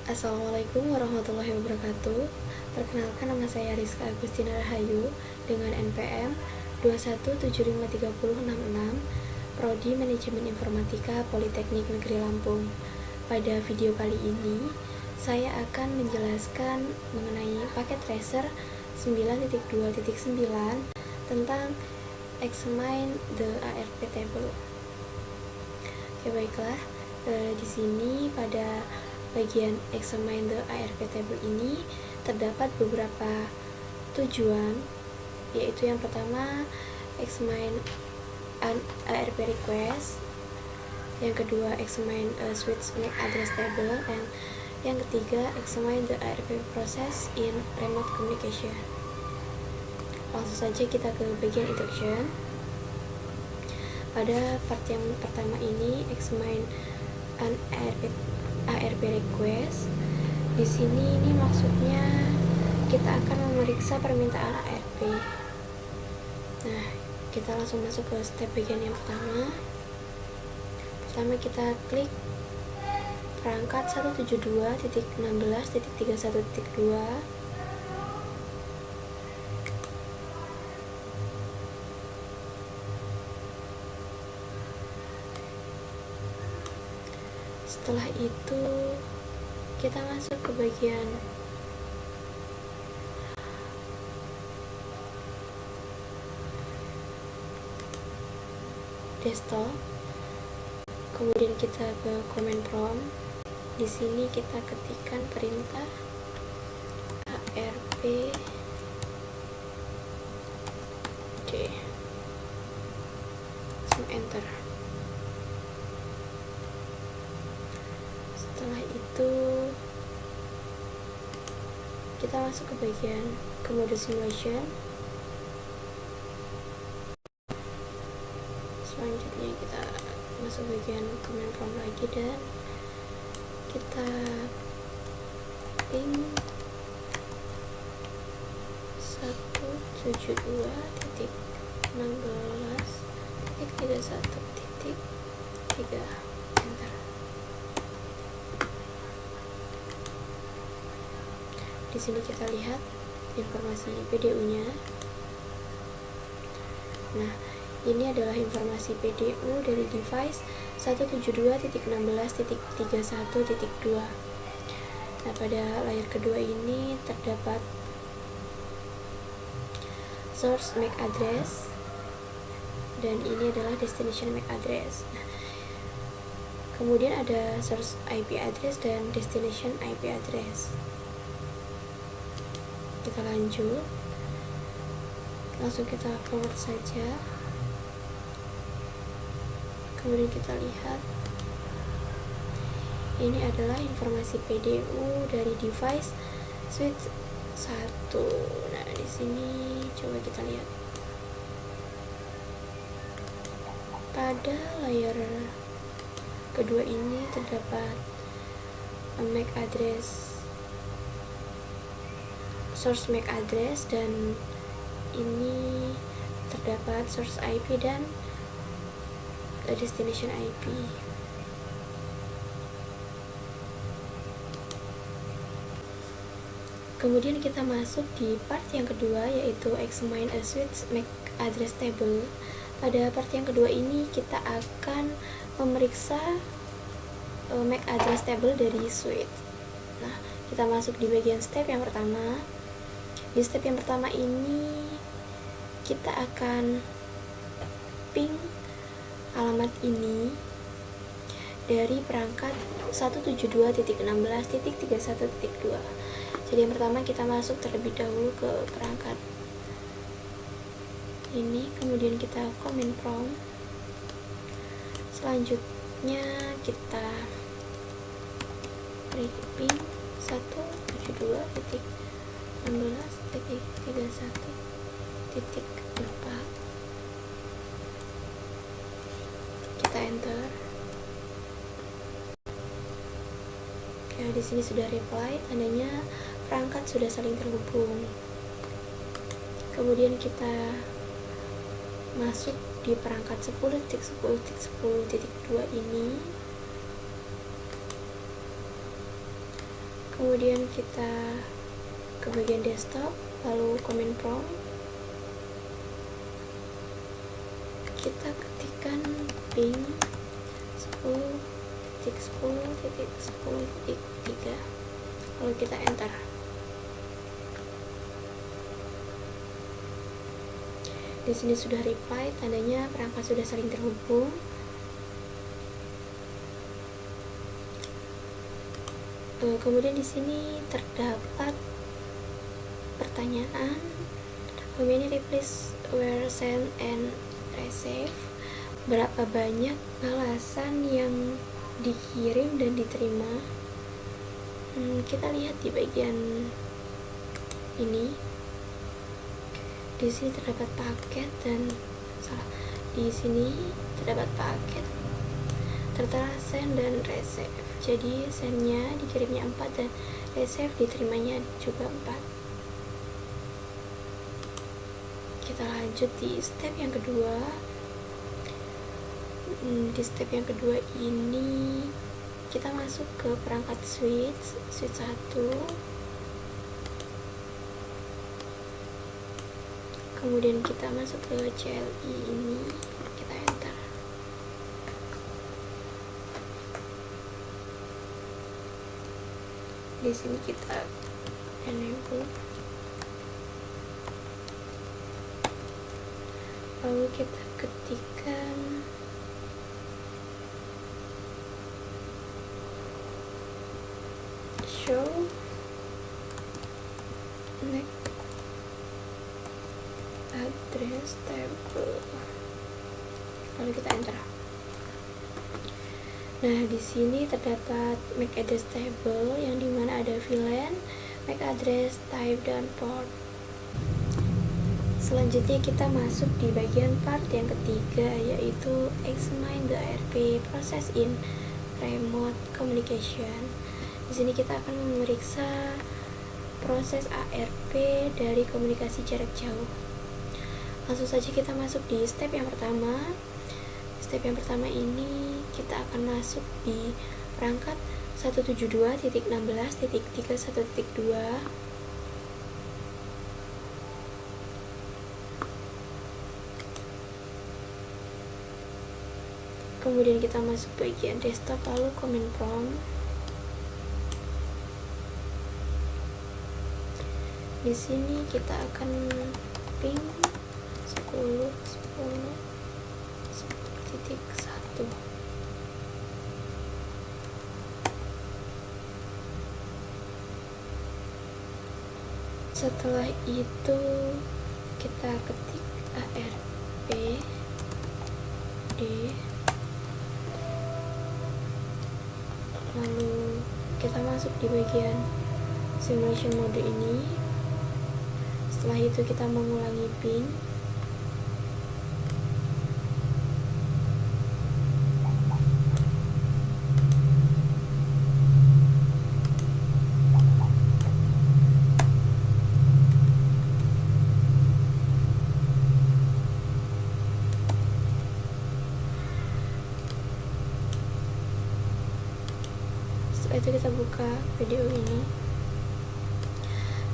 Assalamualaikum warahmatullahi wabarakatuh. Perkenalkan, nama saya Rizka Agustina Rahayu dengan NPM 217530066, Prodi Manajemen Informatika Politeknik Negeri Lampung. Pada video kali ini, saya akan menjelaskan mengenai paket tracer 9.2.9 tentang examine the ARP table. Oke, baiklah. Di sini pada bagian examine the ARP table ini terdapat beberapa tujuan, yaitu yang pertama examine an ARP request, yang kedua examine a switch MAC address table, dan yang ketiga examine the ARP process in remote communication. Langsung saja kita ke bagian introduction. Pada part yang pertama ini examine an ARP request. Di sini ini maksudnya kita akan memeriksa permintaan ARP. Nah, kita langsung masuk ke step bagian yang pertama. Pertama kita klik perangkat 172.16.31.2. Setelah itu kita masuk ke bagian desktop, kemudian kita ke command prompt. Di sini kita ketikkan perintah ARP D, langsung enter. Setelah itu kita masuk ke bagian mode simulation. Selanjutnya kita masuk bagian command prompt lagi dan kita ping 172.16.31.3. enter. Di sini kita lihat informasi PDU-nya. Nah, ini adalah informasi PDU dari device 172.16.31.2. Nah, pada layar kedua ini terdapat source MAC address dan ini adalah destination MAC address. Nah, kemudian ada source IP address dan destination IP address. Kita lanjut, langsung kita forward saja. Kemudian kita lihat ini adalah informasi PDU dari device switch 1. Nah, di sini coba kita lihat pada layar kedua ini terdapat MAC address, source MAC address, dan ini terdapat source IP dan destination IP. Kemudian kita masuk di part yang kedua, yaitu examine a switch MAC address table. Pada part yang kedua ini kita akan memeriksa MAC address table dari switch. Nah, kita masuk di bagian step yang pertama. Di step yang pertama ini kita akan ping alamat ini dari perangkat 172.16.31.2. Jadi yang pertama kita masuk terlebih dahulu ke perangkat ini, kemudian kita command prompt. Selanjutnya kita ping 172.16.31.4. Kita enter. Oke, di sini sudah reply, tandanya perangkat sudah saling terhubung. Kemudian kita masuk di perangkat 10.10.10.2 ini. Kemudian kita ke bagian desktop, lalu command prompt, kita ketikkan ping 10.10.10.3, lalu kita enter. Di sini sudah reply, tandanya perangkat sudah saling terhubung. Kemudian di sini terdapat pertanyaan, how many replies were sent and received? Berapa banyak balasan yang dikirim dan diterima? Kita lihat di bagian ini. Di sini terdapat paket dan di sini terdapat paket tertera send dan receive. Jadi sendnya dikirimnya 4 dan receive diterimanya juga 4. Kita lanjut di step yang kedua. Di step yang kedua ini kita masuk ke perangkat switch 1. Kemudian kita masuk ke CLI ini, kita enter. Di sini kita enable, lalu kita ketikkan show next address table, lalu kita enter. Nah, di sini terdapat MAC address table yang dimana ada VLAN, MAC address, type, dan port. Selanjutnya kita masuk di bagian part yang ketiga, yaitu examine the ARP process in remote communication. Di sini kita akan memeriksa proses ARP dari komunikasi jarak jauh. Langsung saja kita masuk di step yang pertama. Step yang pertama ini kita akan masuk di perangkat 172.16.31.2. Kemudian kita masuk bagian desktop, lalu command prompt. Di sini kita akan ping 10.10.1. Setelah itu kita ketik ARP D, lalu kita masuk di bagian simulation mode ini. Setelah itu kita mengulangi ping. Setelah itu kita buka PDU ini.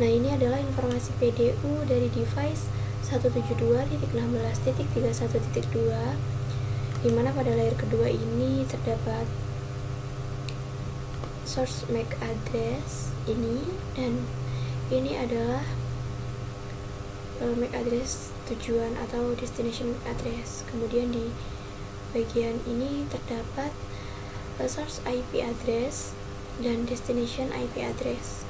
Nah, ini adalah informasi PDU dari device 172.16.31.2, dimana pada layer kedua ini terdapat source MAC address ini, dan ini adalah MAC address tujuan atau destination MAC address. Kemudian di bagian ini terdapat source IP address dan destination IP address.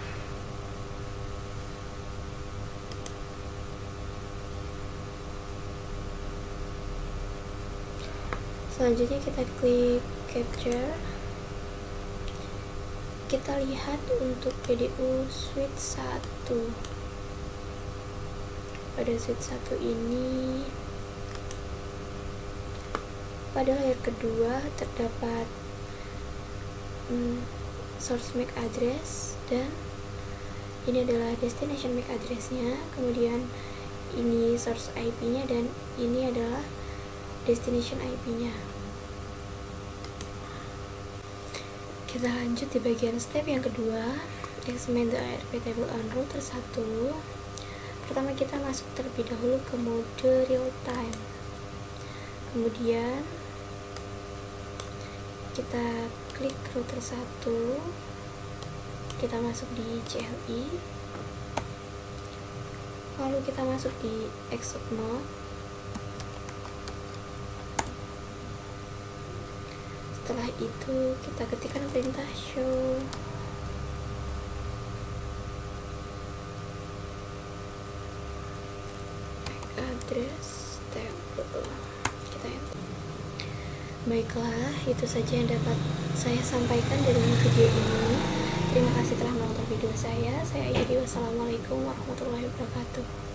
Selanjutnya kita klik capture. Kita lihat untuk PDU switch 1. Pada switch 1 ini, pada layer kedua terdapat source MAC address, dan ini adalah destination MAC address-nya. Kemudian ini source IP-nya, dan ini adalah destination IP-nya. Kita lanjut di bagian step yang kedua. examine the ARP table on router 1. Pertama kita masuk terlebih dahulu ke mode real time, kemudian kita klik router 1, kita masuk di CLI, lalu kita masuk di exit mode. Setelah itu kita ketikkan perintah show address table, kita enter. Baiklah, itu saja yang dapat saya sampaikan dalam video ini. Terima kasih telah menonton video saya. Saya akhiri, wassalamualaikum warahmatullahi wabarakatuh.